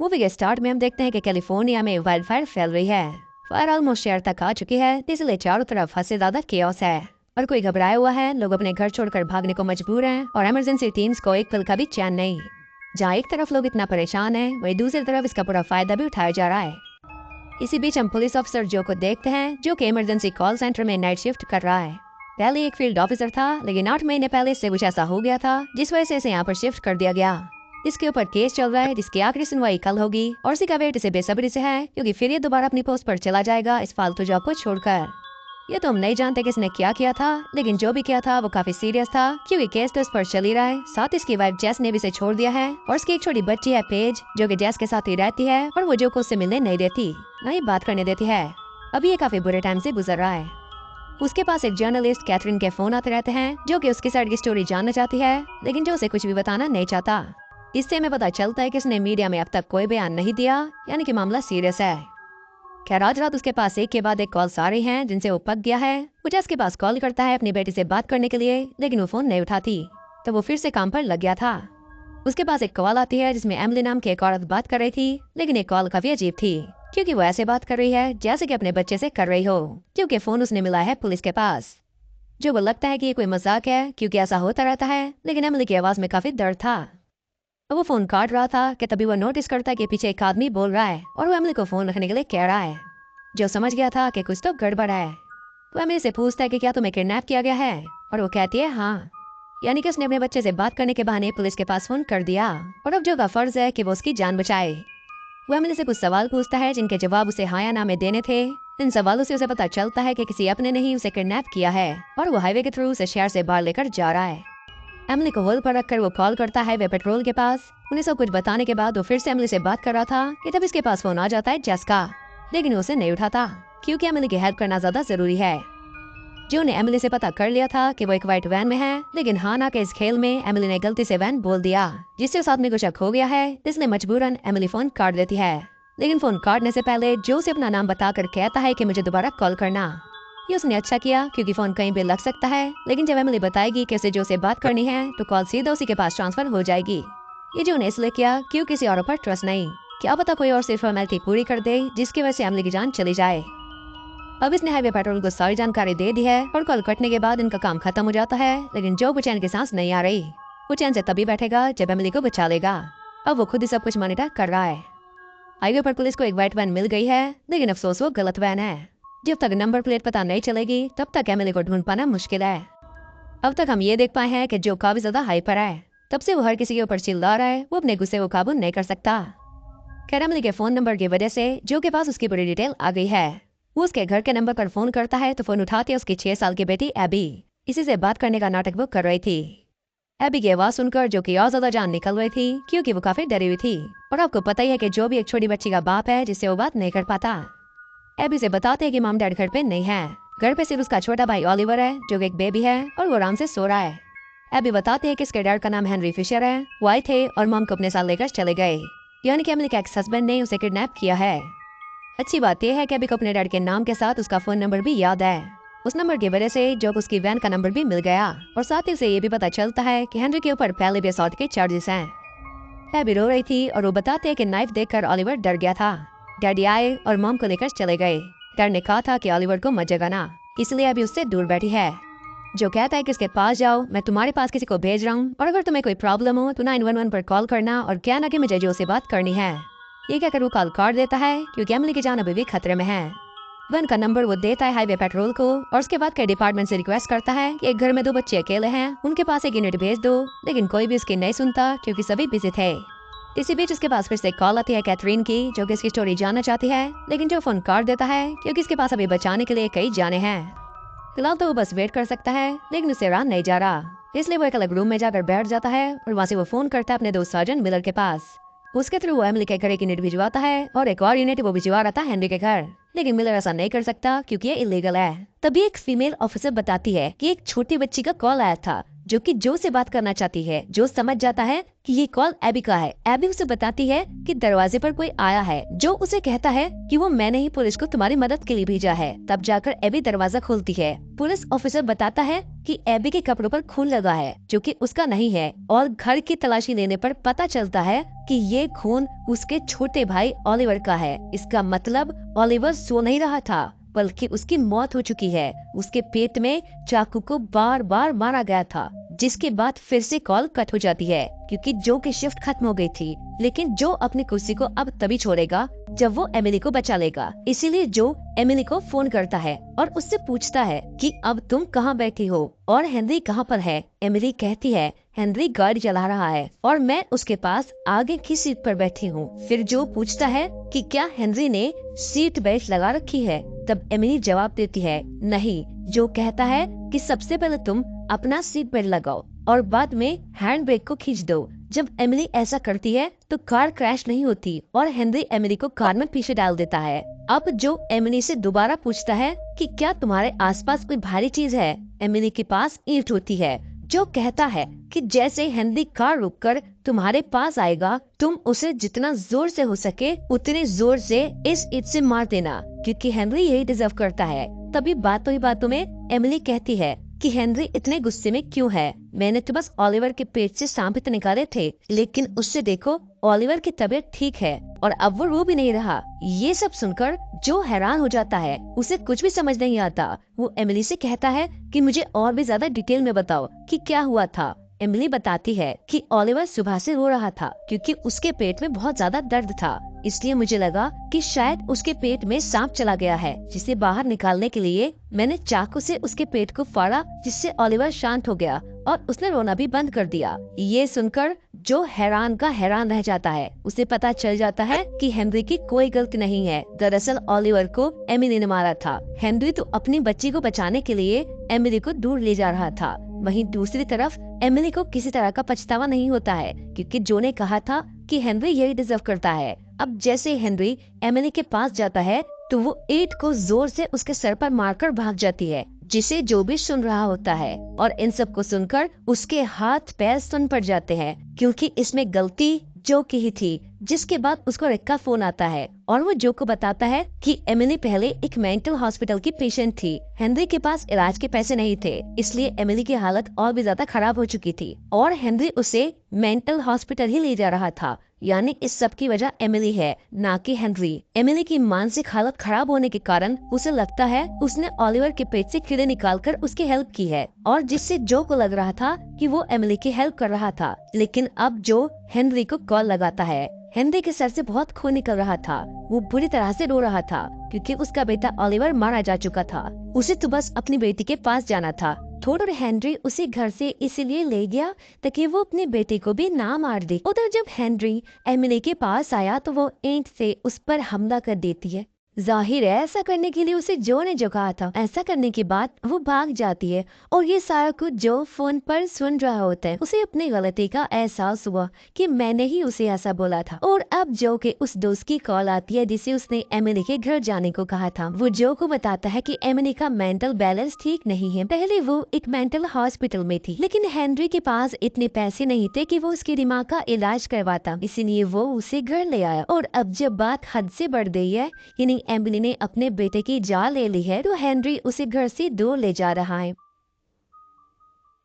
Movie के start में हम देखते हैं कि कैलिफोर्निया में वाइल्ड फायर फैल रही है। फायर ऑलमोस्ट शहर तक आ चुकी है, इसलिए चारों तरफ हद से ज्यादा केओस है और कोई घबराया हुआ है। लोग अपने घर छोड़कर भागने को मजबूर हैं और इमरजेंसी टीम्स को एक पल का भी चैन नहीं। जहाँ एक तरफ लोग इतना परेशान हैं, वहीं दूसरी तरफ इसका पूरा फायदा भी उठाया जा रहा है। इसी बीच हम पुलिस ऑफिसर जो को देखते हैं, जो कि इमरजेंसी कॉल सेंटर में नाइट शिफ्ट कर रहा है। पहले एक फील्ड ऑफिसर था, लेकिन 8 महीने पहले इससे कुछ ऐसा हो गया था जिस वजह से इसे यहाँ पर शिफ्ट कर दिया गया। इसके ऊपर केस चल रहा है जिसकी आखिरी सुनवाई कल होगी और इसी का वेट इसे बेसब्री से है, क्योंकि फिर ये दोबारा अपनी पोस्ट पर चला जाएगा इस फालतू जॉब को छोड़कर। ये तो हम नहीं जानते किसने क्या किया था, लेकिन जो भी किया था वो काफी सीरियस था, क्योंकि केस तो इस पर चल ही रहा है। साथ इसकी वाइफ जेस ने भी इसे छोड़ दिया है और इसकी एक छोटी बच्ची है पेज, जो कि जेस के साथ ही रहती है और वो जो को उससे मिलने नहीं देती, न ही बात करने देती है। अभी ये काफी बुरे टाइम से गुजर रहा है। उसके पास एक जर्नलिस्ट कैथरीन के फोन आते रहते हैं, जो कि उसकी साइड की स्टोरी जानना चाहती है, लेकिन जो उसे कुछ भी बताना नहीं चाहता। इससे हमें पता चलता है कि उसने मीडिया में अब तक कोई बयान नहीं दिया, यानी कि मामला सीरियस है। खैर आज रात उसके पास एक के बाद एक कॉल्स आ रही हैं जिनसे वो पक गया है। वो जेस के पास कॉल करता है अपनी बेटी से बात करने के लिए, लेकिन वो फोन नहीं उठाती, तो वो फिर से काम पर लग गया था। उसके पास एक कॉल आती है जिसमें एमिली नाम की एक औरत बात कर रही थी, लेकिन एक कॉल काफी अजीब थी, क्योंकि वो ऐसे बात कर रही है जैसे कि अपने बच्चे से कर रही हो, क्योंकि फोन उसने मिला है पुलिस के पास। जो वो लगता है कि ये कोई मजाक है, क्योंकि ऐसा होता रहता है, लेकिन एमिली की आवाज में काफी दर्द था। वो फोन काट रहा था कि तभी वो नोटिस करता है कि पीछे एक आदमी बोल रहा है और वो एमिली को फोन रखने के लिए कह रहा है। जो समझ गया था कि कुछ तो गड़बड़ है। वो एमिली से पूछता है कि क्या तुम्हें किडनैप किया गया है, और वो कहती है हाँ, यानी कि उसने अपने बच्चे से बात करने के बहाने पुलिस के पास फोन कर दिया और अब जो का फर्ज है कि वो उसकी जान बचाए। वो एमिली से कुछ सवाल पूछता है जिनके जवाब उसे हाँ या ना में देने थे। इन सवालों से उसे पता चलता है कि किसी अपने ने ही उसे किडनैप किया है और वो हाईवे के थ्रू उसे शहर से बाहर लेकर जा रहा है। एमिली को होल्ड पर रखकर वो कॉल करता है वे पेट्रोल के पास। उन्हें सब कुछ बताने के बाद वो फिर से एमिली से बात कर रहा था कि तब इसके पास फोन आ जाता है जेस का, लेकिन उसे नहीं उठाता, क्योंकि एमिली की हेल्प करना ज्यादा जरूरी है। जो ने एमिली से पता कर लिया था कि वो एक व्हाइट वैन में है, लेकिन हाना के इस खेल में एमिली ने गलती से वैन बोल दिया, जिससे उस आदमी को शक हो गया है, इसलिए मजबूरन एमिली फोन काट देती है। लेकिन फोन काटने से पहले जो उसे अपना नाम बताकर कहता है कि मुझे दोबारा कॉल करना। ये उसने अच्छा किया, क्योंकि फोन कहीं भी लग सकता है, लेकिन जब एमिली बताएगी कि उसे जो से बात करनी है तो कॉल सीधा उसी के पास ट्रांसफर हो जाएगी। ये जो ने इसलिए किया क्यों किसी और पर ट्रस्ट नहीं, क्या पता कोई और सिर्फ फॉर्मेलिटी पूरी कर दे जिसकी वजह से एमिली की जान चली जाए। अब इसने हाईवे पेट्रोल को सारी जानकारी दे दी है और कॉल कटने के बाद इनका काम खत्म हो जाता है, लेकिन जो चैन की सांस नहीं आ रही। वो चैन से तभी बैठेगा जब एमिली को बचा लेगा। अब वो खुद ही सब कुछ मॉनिटर कर रहा है। हाईवे पर पुलिस को एक व्हाइट वैन मिल गई है, लेकिन अफसोस वो गलत वैन है। जब तक नंबर प्लेट पता नहीं चलेगी तब तक एमिली को ढूंढ पाना मुश्किल है। अब तक हम ये देख पाए हैं कि जो काफी ज्यादा हाइपर है, तब से वो हर किसी के ऊपर चिल्ला रहा है, वो अपने गुस्से को काबू नहीं कर सकता। खैर एमिली के फोन नंबर की वजह से जो के पास उसकी पूरी डिटेल आ गई है। वो उसके घर के नंबर पर फोन करता है तो फोन उठाती है उसकी 6 साल की बेटी एबी। इसी से बात करने का नाटक वो कर रही थी। एबी की आवाज सुनकर जो की और ज्यादा जान निकल रही थी, क्योंकि वो काफी डरी हुई थी। और आपको पता ही है कि जो भी एक छोटी बच्ची का बाप है जिससे वो बात नहीं कर पाता। एबी से बताते हैं कि मॉम डैड घर पे नहीं है, घर पे सिर्फ उसका छोटा भाई ओलिवर है जो एक बेबी है और वो आराम से सो रहा है। एबी बताते हैं कि इसके डैड का नाम हेनरी फिशर है, वो आए थे और मॉम को अपने साथ लेकर चले गए, यानी कि एमिली के एक्स हस्बैंड ने उसे किडनैप किया है। अच्छी बात यह है कि एबी को अपने डैड के नाम के साथ उसका फोन नंबर भी याद है। उस नंबर की वजह से जो उसकी वैन का नंबर भी मिल गया और साथ ही उसे ये भी पता चलता है कि हेनरी के ऊपर पहले भी असॉल्ट के चार्जेस हैं। एबी रो रही थी और वो बताते हैं कि नाइफ देखकर ओलिवर डर गया था। डैडी आए और मॉम को लेकर चले गए। डैड ने कहा था कि ओलिवर को मत जगाना, इसलिए अभी उससे दूर बैठी है। जो कहता है कि उसके पास जाओ, मैं तुम्हारे पास किसी को भेज रहा हूँ और अगर तुम्हें कोई प्रॉब्लम हो तो 911 पर कॉल करना और कहना कि मुझे जो से बात करनी है। ये कहकर वो कॉल काट देता है, क्योंकि एमिली की जान अभी भी खतरे में है। वन का नंबर वो देता है हाईवे पेट्रोल को और उसके बाद के डिपार्टमेंट से रिक्वेस्ट करता है कि एक घर में 2 बच्चे अकेले हैं, उनके पास एक यूनिट भेज दो, लेकिन कोई भी उसकी नहीं सुनता क्योंकि सभी बिजी थे। इसी बीच उसके पास फिर से कॉल आती है कैथरीन की, जो कि इसकी स्टोरी जानना चाहती है, लेकिन जो फोन काट देता है क्योंकि इसके पास अभी बचाने के लिए कई जाने हैं। फिलहाल तो वो बस वेट कर सकता है, लेकिन उससे रहा नहीं जा रहा, इसलिए वो एक अलग रूम में जाकर बैठ जाता है और वहाँ से वो फोन करता है अपने दोस्त सर्जन मिलर के पास। उसके थ्रू वो एमिली के घर एक यूनिट भिजवाता है और एक और यूनिट वो भिजवा रहा था हेनरी के घर, लेकिन मिलर ऐसा नहीं कर सकता क्योंकि ये इलीगल है। तभी एक फीमेल ऑफिसर बताती है कि एक छोटी बच्ची का कॉल आया था जो कि जो से बात करना चाहती है। जो समझ जाता है कि ये कॉल एबी का है। एबी उसे बताती है कि दरवाजे पर कोई आया है। जो उसे कहता है कि वो मैंने ही पुलिस को तुम्हारी मदद के लिए भेजा है। तब जाकर एबी दरवाजा खोलती है। पुलिस ऑफिसर बताता है कि एबी के कपड़ों पर खून लगा है जो कि उसका नहीं है, और घर की तलाशी लेने पर पता चलता है कि ये खून उसके छोटे भाई ओलिवर का है। इसका मतलब ओलिवर सो नहीं रहा था, बल्कि उसकी मौत हो चुकी है। उसके पेट में चाकू को बार बार मारा गया था। जिसके बाद फिर से कॉल कट हो जाती है क्योंकि जो की शिफ्ट खत्म हो गई थी। लेकिन जो अपनी कुर्सी को अब तभी छोड़ेगा जब वो एमिली को बचा लेगा। इसीलिए जो एमिली को फोन करता है और उससे पूछता है कि अब तुम कहाँ बैठी हो और हेनरी कहाँ पर है। एमिली कहती है हेनरी गाड़ी चला रहा है और मैं उसके पास आगे की सीट पर बैठी हूँ। फिर जो पूछता है कि क्या हेनरी ने सीट बेल्ट लगा रखी है। तब एमिली जवाब देती है नहीं। जो कहता है कि सबसे पहले तुम अपना सीट बेल्ट लगाओ और बाद में हैंड ब्रेक को खींच दो। जब एमिली ऐसा करती है तो कार क्रैश नहीं होती और हेनरी एमिली को कार में पीछे डाल देता है। अब जो एमिली से दोबारा पूछता है कि क्या तुम्हारे आसपास कोई भारी चीज है। एमिली के पास ईंट होती है। जो कहता है कि जैसे हेनरी कार रुककर तुम्हारे पास आएगा तुम उसे जितना जोर से हो सके उतने जोर से इस ईंट से मार देना, क्योंकि हेनरी यही डिजर्व करता है। तभी बातों ही बातों में एमिली कहती है कि हेनरी इतने गुस्से में क्यों है। मैंने तो बस ओलिवर के पेट से सांप तो निकाले थे, लेकिन उससे देखो ओलिवर की तबीयत ठीक है और अब वो रो भी नहीं रहा। ये सब सुनकर जो हैरान हो जाता है, उसे कुछ भी समझ नहीं आता। वो एमिली से कहता है कि मुझे और भी ज्यादा डिटेल में बताओ कि क्या हुआ था। एमिली बताती है कि ओलिवर सुबह से रो रहा था क्योंकि उसके पेट में बहुत ज्यादा दर्द था। इसलिए मुझे लगा कि शायद उसके पेट में सांप चला गया है, जिसे बाहर निकालने के लिए मैंने चाकू से उसके पेट को फाड़ा, जिससे ओलिवर शांत हो गया और उसने रोना भी बंद कर दिया। ये सुनकर जो हैरान का हैरान रह जाता है। उसे पता चल जाता है कि हेनरी की कोई गलती नहीं है। दरअसल ओलिवर को एमिली ने मारा था। हेनरी तो अपनी बच्ची को बचाने के लिए एमिली को दूर ले जा रहा था। वहीं दूसरी तरफ एमिली को किसी तरह का पछतावा नहीं होता है क्योंकि जो ने कहा था कि हेनरी यही डिजर्व करता है। अब जैसे हेनरी एमिली के पास जाता है तो वो ईंट को जोर से उसके सर पर मारकर भाग जाती है, जिसे जो भी सुन रहा होता है। और इन सब को सुनकर उसके हाथ पैर सुन पड़ जाते हैं क्योंकि इसमें गलती जो की ही थी। जिसके बाद उसको रिक का फोन आता है और वो जो को बताता है कि एमिली पहले एक मेंटल हॉस्पिटल की पेशेंट थी। हेनरी के पास इलाज के पैसे नहीं थे, इसलिए एमिली की हालत और भी ज्यादा खराब हो चुकी थी और हेनरी उसे मेंटल हॉस्पिटल ही ले जा रहा था। यानी इस सब की वजह एमिली है, ना कि हेनरी। एमिली की मानसिक हालत खराब होने के कारण उसे लगता है उसने ओलिवर के पेट से कीड़े निकालकर उसकी हेल्प की है, और जिससे जो को लग रहा था कि वो एमिली की हेल्प कर रहा था। लेकिन अब जो हेनरी को कॉल लगाता है। हेनरी के सर से बहुत खून निकल रहा था। वो बुरी तरह से रो रहा था क्योंकि उसका बेटा ओलिवर मारा जा चुका था। उसे तो बस अपनी बेटी के पास जाना था। थोड़ा हेनरी उसे घर से इसीलिए ले गया ताकि वो अपने बेटे को भी ना मार दे। उधर जब हेनरी एमिली के पास आया तो वो ईंट से उस पर हमला कर देती है। जाहिर है ऐसा करने के लिए उसे जो ने जो कहा था। ऐसा करने के बाद वो भाग जाती है और ये सारा कुछ जो फोन पर सुन रहा होता है। उसे अपनी गलती का एहसास हुआ कि मैंने ही उसे ऐसा बोला था। और अब जो के उस दोस्त की कॉल आती है जिसे उसने एमिली के घर जाने को कहा था। वो जो को बताता है कि एमिली का मेंटल बैलेंस ठीक नहीं है। पहले वो एक मेंटल हॉस्पिटल में थी, लेकिन हेनरी के पास इतने पैसे नहीं थे कि वो उसके दिमाग का इलाज करवाता, इसीलिए वो उसे घर ले आया। और अब जब बात हद से बढ़ गई है, यानी एमिली ने अपने बेटे की जान ले ली है, तो हेनरी उसे घर से दूर ले जा रहा है।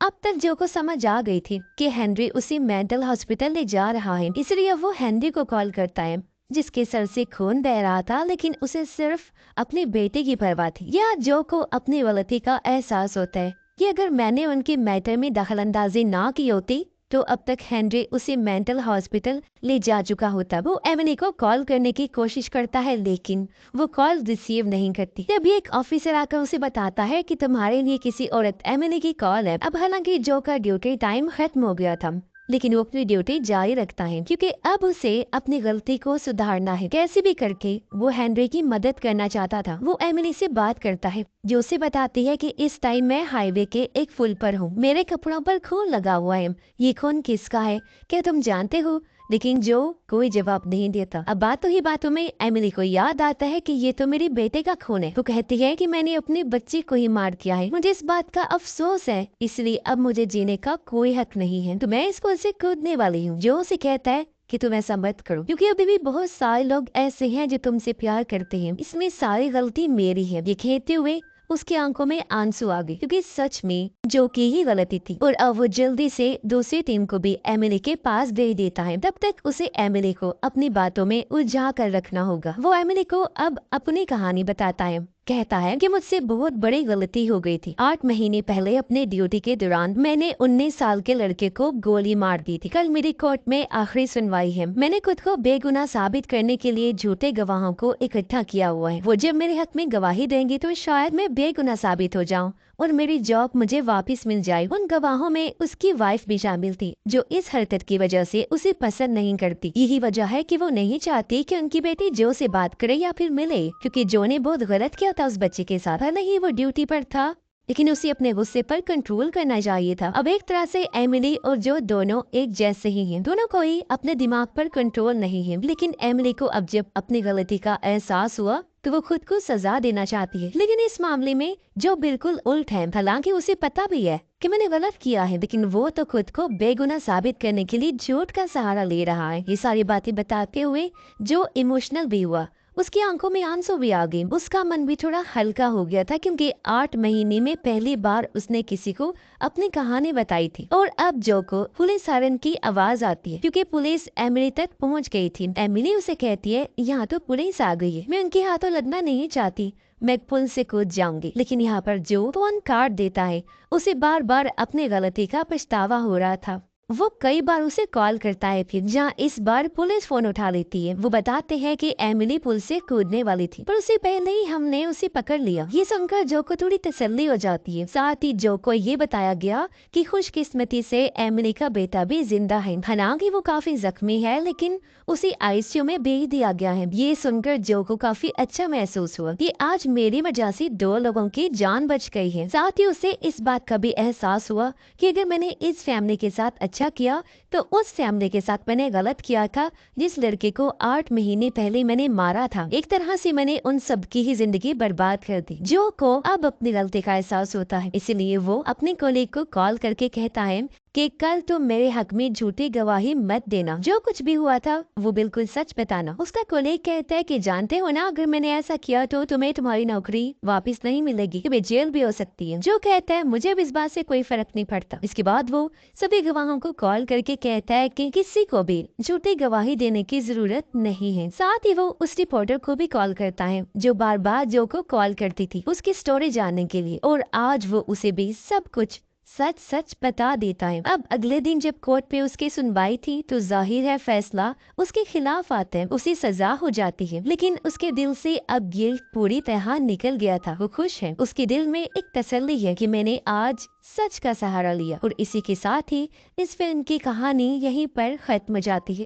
अब तक जो को समझ आ गई थी कि हेनरी उसे मेंटल हॉस्पिटल ले जा रहा है, इसलिए वो हेनरी को कॉल करता है जिसके सर से खून बह रहा था, लेकिन उसे सिर्फ अपने बेटे की परवाह थी। या जो को अपनी गलती का एहसास होता है कि अगर मैंने उनके मैटर में दखलंदाजी ना की होती तो अब तक हेनरी उसे मेंटल हॉस्पिटल ले जा चुका होता। वो एमिली को कॉल करने की कोशिश करता है, लेकिन वो कॉल रिसीव नहीं करती। तभी एक ऑफिसर आकर उसे बताता है कि तुम्हारे लिए किसी औरत एमिली की कॉल है। अब हालांकि जो का ड्यूटी टाइम खत्म हो गया था, लेकिन वो अपनी ड्यूटी जारी रखता है क्योंकि अब उसे अपनी गलती को सुधारना है। कैसे भी करके वो हेनरी की मदद करना चाहता था। वो एमिली से बात करता है जो उसे बताती है कि इस टाइम मैं हाईवे के एक पुल पर हूँ। मेरे कपड़ों पर खून लगा हुआ है। ये खून किसका है क्या तुम जानते हो? लेकिन जो कोई जवाब नहीं देता। अब बातों ही बातों में एमिली को याद आता है कि ये तो मेरे बेटे का खून है। वो कहती है कि मैंने अपने बच्चे को ही मार दिया है, मुझे इस बात का अफसोस है, इसलिए अब मुझे जीने का कोई हक नहीं है, तो मैं इस पुल से कूदने वाली हूँ। जो उसे कहता है कि तुम ऐसा मत करो, क्योंकि अभी भी बहुत सारे लोग ऐसे हैं जो तुमसे प्यार करते हैं, इसमें सारी गलती मेरी है। ये कहते हुए उसकी आंखों में आंसू आ गए, क्योंकि सच में जो की ही गलती थी। और अब वो जल्दी से दूसरी टीम को भी एमिली के पास भेज देता है। तब तक उसे एमिली को अपनी बातों में उलझा कर रखना होगा। वो एमिली को अब अपनी कहानी बताता है, कहता है कि मुझसे बहुत बड़ी गलती हो गई थी। 8 महीने पहले अपने ड्यूटी के दौरान मैंने 19 साल के लड़के को गोली मार दी थी। कल मेरी कोर्ट में आखिरी सुनवाई है। मैंने खुद को बेगुनाह साबित करने के लिए झूठे गवाहों को इकट्ठा किया हुआ है। वो जब मेरे हक में गवाही देंगे तो शायद मैं बेगुनाह साबित हो जाऊं और मेरी जॉब मुझे वापस मिल जाए। उन गवाहों में उसकी वाइफ भी शामिल थी, जो इस हरकत की वजह से उसे पसंद नहीं करती। यही वजह है कि वो नहीं चाहती कि उनकी बेटी जो से बात करे या फिर मिले, क्योंकि जो ने बहुत गलत किया था उस बच्चे के साथ। भले ही वो ड्यूटी पर था, लेकिन उसे अपने गुस्से पर कंट्रोल करना चाहिए था। अब एक तरह से एमिली और जो दोनों एक जैसे ही हैं। दोनों को ही अपने दिमाग पर कंट्रोल नहीं है, लेकिन एमिली को अब जब अपनी गलती का एहसास हुआ तो वो खुद को सजा देना चाहती है। लेकिन इस मामले में जो बिल्कुल उल्ट है। हालांकि उसे पता भी है कि मैंने गलत किया है, लेकिन वो तो खुद को बेगुनाह साबित करने के लिए झूठ का सहारा ले रहा है। ये सारी बातें बताते हुए जो इमोशनल भी हुआ, उसकी आंखों में आंसू भी आ गए। उसका मन भी थोड़ा हल्का हो गया था, क्योंकि 8 महीने में पहली बार उसने किसी को अपनी कहानी बताई थी। और अब जो को पुलिस सायरन की आवाज आती है, क्योंकि पुलिस एमिली तक पहुंच गई थी। एमिली उसे कहती है, यहाँ तो पुलिस आ गई है, मैं उनके हाथों लगना नहीं चाहती, मैं पुल से कूद जाऊंगी। लेकिन यहाँ पर जो फोन काट देता है। उसे बार बार अपनी गलती का पछतावा हो रहा था। वो कई बार उसे कॉल करता है, फिर जहाँ इस बार पुलिस फोन उठा लेती है। वो बताते हैं कि एमिली पुल से कूदने वाली थी, पर उससे पहले ही हमने उसे पकड़ लिया। ये सुनकर जो को थोड़ी तसल्ली हो जाती है। साथ ही जो को ये बताया गया कि खुशकिस्मती से एमिली का बेटा भी जिंदा है। हालांकि वो काफी जख्मी है, लेकिन उसे आईसीयू में भेज दिया गया है। ये सुनकर जो को काफी अच्छा महसूस हुआ कि आज मेरी वजह से 2 लोगों की जान बच गई है। साथ ही उसे इस बात का भी एहसास हुआ कि अगर मैंने इस फैमिली के साथ अच्छा किया तो उस फैमिली के साथ मैंने गलत किया था, जिस लड़के को 8 महीने पहले मैंने मारा था। एक तरह से मैंने उन सब की ही जिंदगी बर्बाद कर दी। जो को अब अपनी गलती का एहसास होता है, इसलिए वो अपने कोलीग को कॉल करके कहता है कि कल तुम मेरे हक में झूठी गवाही मत देना, जो कुछ भी हुआ था वो बिल्कुल सच बताना। उसका कोलीग कहता है कि जानते हो ना, अगर मैंने ऐसा किया तो तुम्हें तुम्हारी नौकरी वापस नहीं मिलेगी, तुम्हें जेल भी हो सकती है। जो कहता है मुझे अब इस बात से कोई फर्क नहीं पड़ता। इसके बाद वो सभी गवाहों को कॉल करके कहता है कि किसी को भी झूठी गवाही देने की जरूरत नहीं है। साथ ही वो उस रिपोर्टर को भी कॉल करता है जो बार बार जो को कॉल करती थी उसकी स्टोरी जानने के लिए, और आज वो उसे भी सब कुछ सच सच बता देता है। अब अगले दिन जब कोर्ट पे उसकी सुनवाई थी तो जाहिर है फैसला उसके खिलाफ आता है, उसे सजा हो जाती है। लेकिन उसके दिल से अब गिल्ट पूरी तरह निकल गया था। वो खुश है, उसके दिल में एक तसल्ली है कि मैंने आज सच का सहारा लिया। और इसी के साथ ही इस फिल्म की कहानी यहीं पर खत्म हो जाती है।